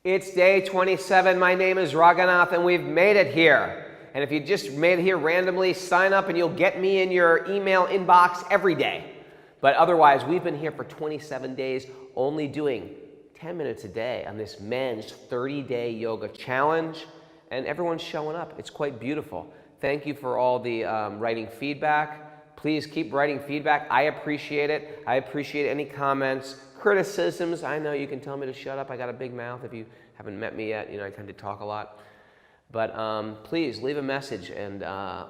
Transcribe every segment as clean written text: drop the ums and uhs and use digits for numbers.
It's day 27. My name is Raghunath, and we've made it here. And if you just made it here randomly, sign up and you'll get me in your email inbox every day. But otherwise, we've been here for 27 days, only doing 10 minutes a day on this men's 30-day yoga challenge. And everyone's showing up. It's quite beautiful. Thank you for all the writing feedback. Please keep writing feedback. I appreciate it. I appreciate any comments, criticisms. I know you can tell me to shut up. I got a big mouth. If you haven't met me yet, you know, I tend to talk a lot. But please leave a message and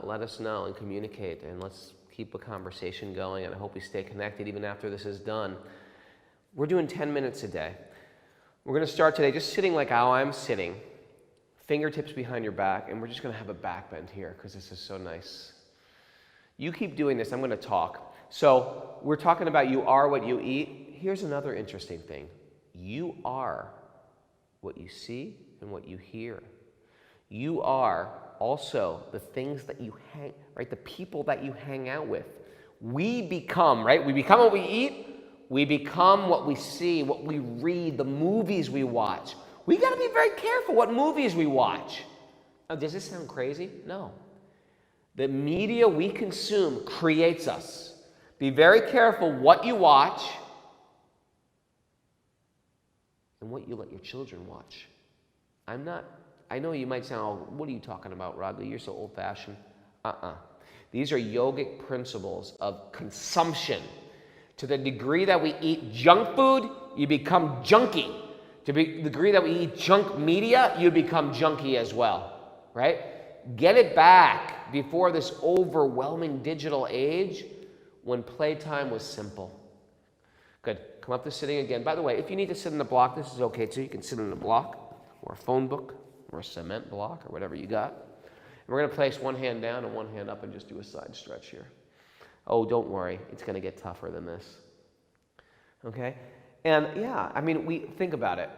let us know and communicate, and let's keep a conversation going, and I hope we stay connected even after this is done. We're doing 10 minutes a day. We're going to start today just sitting like how I'm sitting, fingertips behind your back, and we're just going to have a back bend here because this is so nice. You keep doing this, I'm going to talk. So we're talking about you are what you eat. Here's another interesting thing. You are what you see and what you hear. You are also the things that you hang, right? The people that you hang out with. We become, right? We become what we eat. We become what we see, what we read, the movies we watch. We got to be very careful what movies we watch. Now, does this sound crazy? No. The media we consume creates us. Be very careful what you watch and what you let your children watch. I know you might sound, oh, what are you talking about, Raghu? You're so old-fashioned. These are yogic principles of consumption. To the degree that we eat junk food, you become junky. To the degree that we eat junk media, you become junky as well, right? Get it back before this overwhelming digital age when playtime was simple. Good. Come up to sitting again. By the way, if you need to sit in the block, this is okay too. You can sit in a block or a phone book or a cement block or whatever you got. And we're going to place one hand down and one hand up and just do a side stretch here. Oh, don't worry. It's going to get tougher than this. Okay? And yeah, I mean, think about it.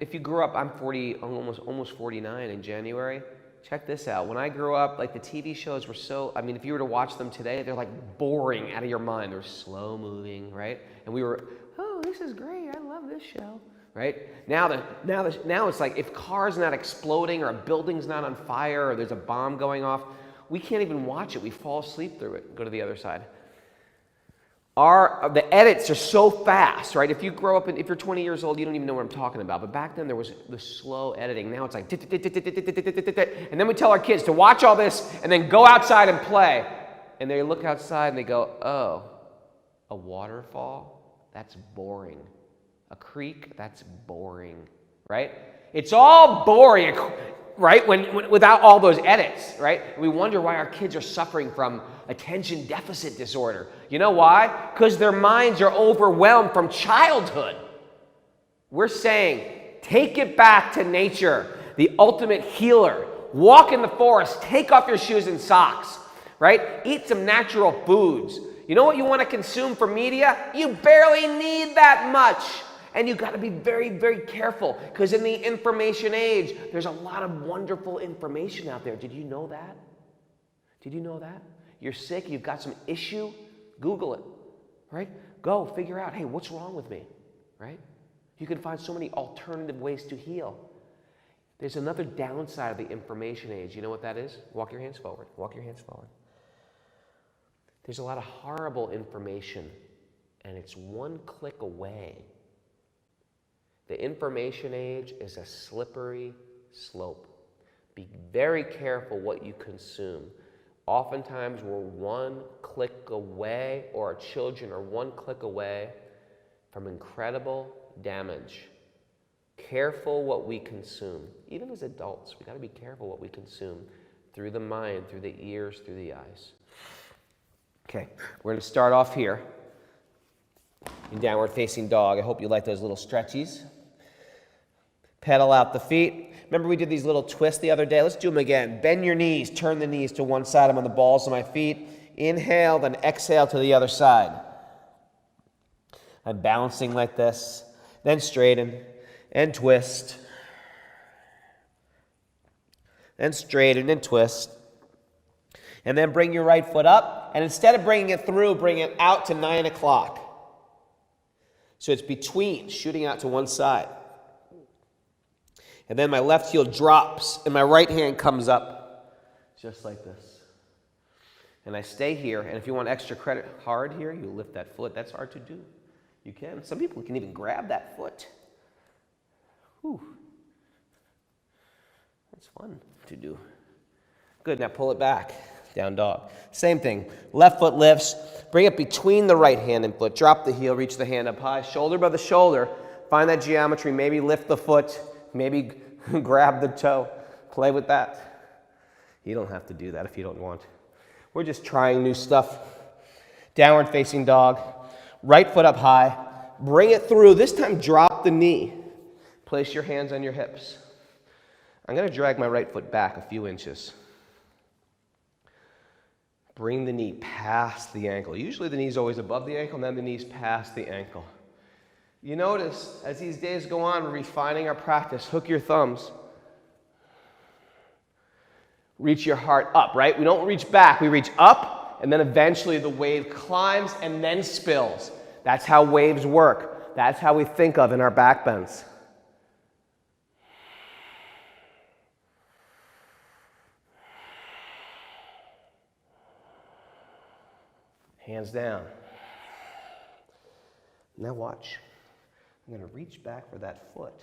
If you grew up, I'm 40, almost 49 in January. Check this out. When I grew up, like the TV shows were so, I mean, if you were to watch them today, they're like boring out of your mind. They're slow moving, right? And we were, oh, this is great. I love this show. Right? Now it's like if cars not exploding or a building's not on fire or there's a bomb going off, we can't even watch it. We fall asleep through it. Go to the other side. The edits are so fast, right? If you grow up, if you're 20 years old, you don't even know what I'm talking about. But back then there was the slow editing. Now it's like, and then we tell our kids to watch all this and then go outside and play. And they look outside and they go, oh, a waterfall? That's boring. A creek? That's boring, right? It's all boring, right? When without all those edits, right? We wonder why our kids are suffering from attention deficit disorder. You know why? Because their minds are overwhelmed from childhood. We're saying, take it back to nature, the ultimate healer. Walk in the forest, take off your shoes and socks, right? Eat some natural foods. You know what you want to consume for media? You barely need that much. And you've got to be very, very careful because in the information age, there's a lot of wonderful information out there. Did you know that? Did you know that? You're sick, you've got some issue, Google it, right? Go figure out, hey, what's wrong with me, right? You can find so many alternative ways to heal. There's another downside of the information age. You know what that is? Walk your hands forward. Walk your hands forward. There's a lot of horrible information, and it's one click away. The information age is a slippery slope. Be very careful what you consume. Oftentimes we're one click away, or our children are one click away from incredible damage. Careful what we consume. Even as adults, we got to be careful what we consume through the mind, through the ears, through the eyes. Okay, we're going to start off here in downward facing dog. I hope you like those little stretchies. Pedal out the feet. Remember we did these little twists the other day? Let's do them again. Bend your knees, turn the knees to one side. I'm on the balls of my feet. Inhale, then exhale to the other side. I'm bouncing like this. Then straighten and twist. Then straighten and twist. And then bring your right foot up. And instead of bringing it through, bring it out to 9 o'clock. So it's between, shooting out to one side. And then my left heel drops and my right hand comes up, just like this. And I stay here, and if you want extra credit hard here, you lift that foot. That's hard to do. You can. Some people can even grab that foot. Whew. That's fun to do. Good, now pull it back. Down dog. Same thing. Left foot lifts. Bring it between the right hand and foot. Drop the heel, reach the hand up high. Shoulder above the shoulder. Find that geometry. Maybe lift the foot. Maybe grab the toe. Play with that. You don't have to do that if you don't want. We're just trying new stuff. Downward facing dog. Right foot up high. Bring it through. This time drop the knee. Place your hands on your hips. I'm going to drag my right foot back a few inches. Bring the knee past the ankle. Usually the knee's always above the ankle, and then the knee's past the ankle. You notice, as these days go on, we're refining our practice. Hook your thumbs. Reach your heart up, right? We don't reach back. We reach up, and then eventually the wave climbs and then spills. That's how waves work. That's how we think of in our back bends. Hands down. Now watch. I'm going to reach back for that foot.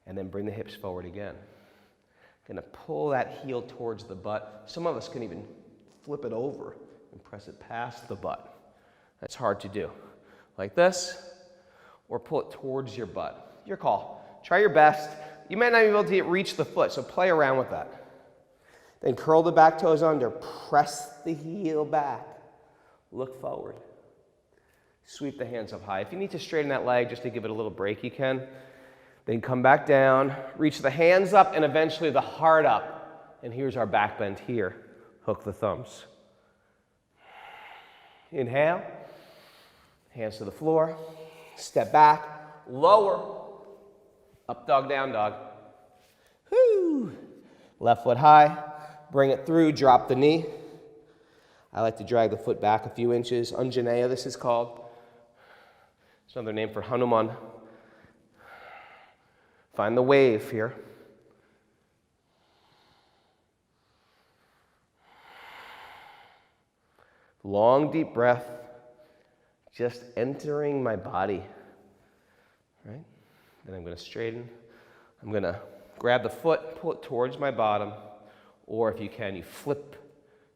And then bring the hips forward again. Going to pull that heel towards the butt. Some of us can even flip it over and press it past the butt. That's hard to do. Like this, or pull it towards your butt. Your call. Try your best. You might not be able to reach the foot, so play around with that. Then curl the back toes under. Press the heel back. Look forward. Sweep the hands up high. If you need to straighten that leg just to give it a little break, you can. Then come back down. Reach the hands up and eventually the heart up. And here's our back bend here. Hook the thumbs. Inhale. Hands to the floor. Step back. Lower. Up dog, down dog. Whoo. Left foot high. Bring it through, drop the knee. I like to drag the foot back a few inches. Anjaneya, this is called. It's another name for Hanuman. Find the wave here. Long, deep breath. Just entering my body. Right? Then I'm going to straighten. I'm going to grab the foot, pull it towards my bottom. Or if you can, you flip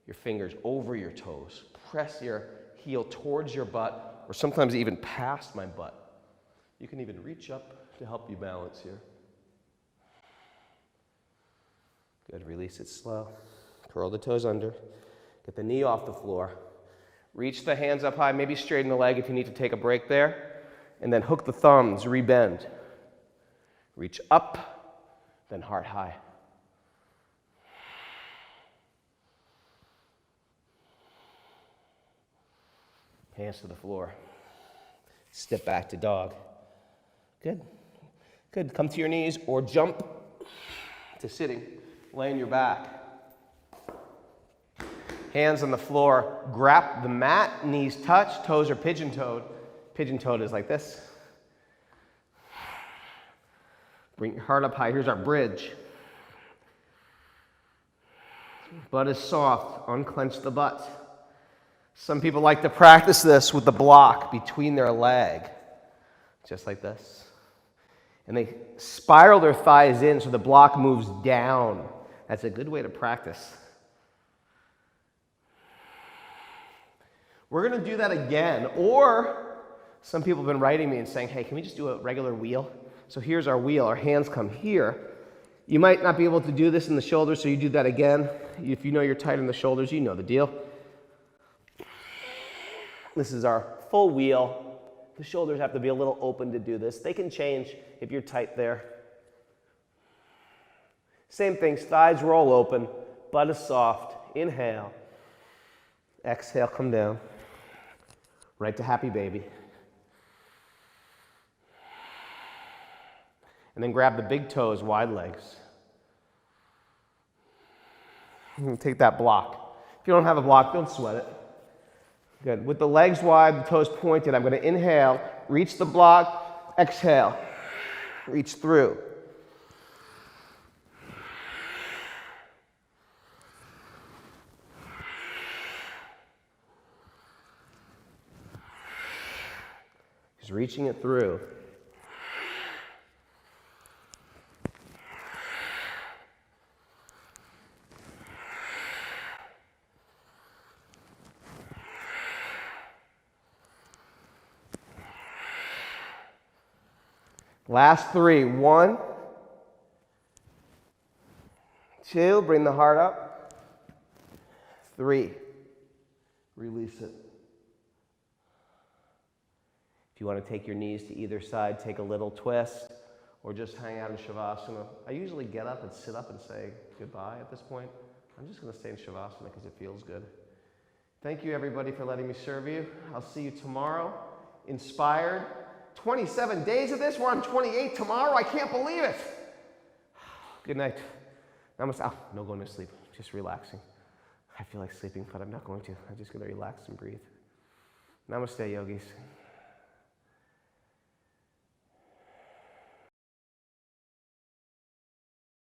your fingers over your toes. Press your heel towards your butt, or sometimes even past my butt. You can even reach up to help you balance here. Good, release it slow. Curl the toes under. Get the knee off the floor. Reach the hands up high, maybe straighten the leg if you need to take a break there. And then hook the thumbs, rebend. Reach up, then heart high. Hands to the floor. Step back to dog. Good. Good. Come to your knees or jump to sitting. Lay on your back. Hands on the floor. Grab the mat. Knees touch. Toes are pigeon-toed. Pigeon-toed is like this. Bring your heart up high. Here's our bridge. Butt is soft. Unclench the butt. Some people like to practice this with the block between their leg, just like this. And they spiral their thighs in so the block moves down. That's a good way to practice. We're going to do that again. Or some people have been writing me and saying, hey, can we just do a regular wheel? So here's our wheel. Our hands come here. You might not be able to do this in the shoulders, so you do that again. If you know you're tight in the shoulders, you know the deal. This is our full wheel. The shoulders have to be a little open to do this. They can change if you're tight there. Same thing, thighs roll open, butt is soft. Inhale. Exhale, come down. Right to happy baby. And then grab the big toes, wide legs. And take that block. If you don't have a block, don't sweat it. Good. With the legs wide, the toes pointed, I'm going to inhale, reach the block, exhale, reach through. Just reaching it through. Last 3. 1, 2, bring the heart up. 3, release it. If you want to take your knees to either side, take a little twist, or just hang out in Shavasana. I usually get up and sit up and say goodbye at this point. I'm just going to stay in Shavasana because it feels good. Thank you, everybody, for letting me serve you. I'll see you tomorrow. Inspired. 27 days of this. We're on 28 tomorrow. I can't believe it. Good night. Namaste. Oh, no going to sleep. Just relaxing. I feel like sleeping, but I'm not going to. I'm just going to relax and breathe. Namaste, yogis.